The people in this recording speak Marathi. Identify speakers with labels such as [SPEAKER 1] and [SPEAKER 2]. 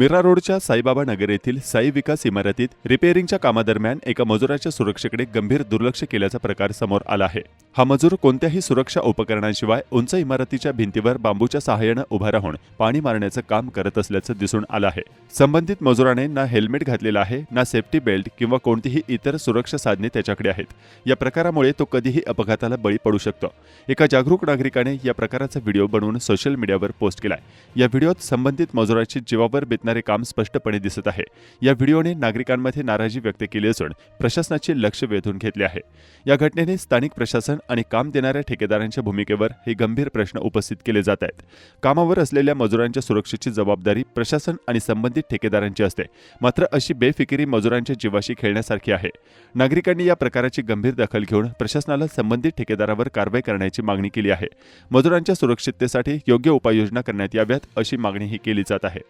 [SPEAKER 1] मीरा रोडच्या साईबाबा नगर येथील साई विकास इमारतीत रिपेअरिंगच्या कामादरम्यान एका मजुराच्या सुरक्षेकडे गंभीर दुर्लक्ष केल्याचा प्रकार समोर आला आहे। हा मजूर कोणत्याही सुरक्षा उपकरणांशिवाय उंच इमारतीच्या भिंतीवर बांबूच्या सहाय्याने उभा राहून पाणी मारण्याचं काम करत असल्याचं दिसून आलं आहे। संबंधित मजुराने ना हेल्मेट घातलेला आहे, ना सेफ्टी बेल्ट किंवा कोणतीही इतर सुरक्षा साधने त्याच्याकडे आहेत। या प्रकारामुळे तो कधीही अपघाताला बळी पडू शकतो। एका जागरूक नागरिकाने या प्रकाराचा व्हिडिओ बनवून सोशल मीडियावर पोस्ट केलाय। या व्हिडिओत संबंधित मजुराची जीवावर बेतणारे काम स्पष्टपणे दिसत आहे। या व्हिडिओने नागरिकांमध्ये नाराजी व्यक्त केली असून प्रशासनाचे लक्ष वेधून घेतले आहे। या घटनेने स्थानिक प्रशासन आणि काम देणाऱ्या ठेकेदारांच्या भूमिकेवर हे गंभीर प्रश्न उपस्थित केले जात आहेत। कामावर असलेल्या मजुरांच्या सुरक्षेची जबाबदारी प्रशासन आणि संबंधित ठेकेदारांची असते, मात्र अशी बेफिकिरी मजुरांच्या जीवाशी खेळण्यासारखी आहे। नागरिकांनी या प्रकाराची गंभीर दखल घेऊन प्रशासनाला संबंधित ठेकेदारावर कारवाई करण्याची मागणी केली आहे। मजुरांच्या सुरक्षिततेसाठी योग्य उपाययोजना करण्यात याव्यात अशी मागणीही केली जात आहे।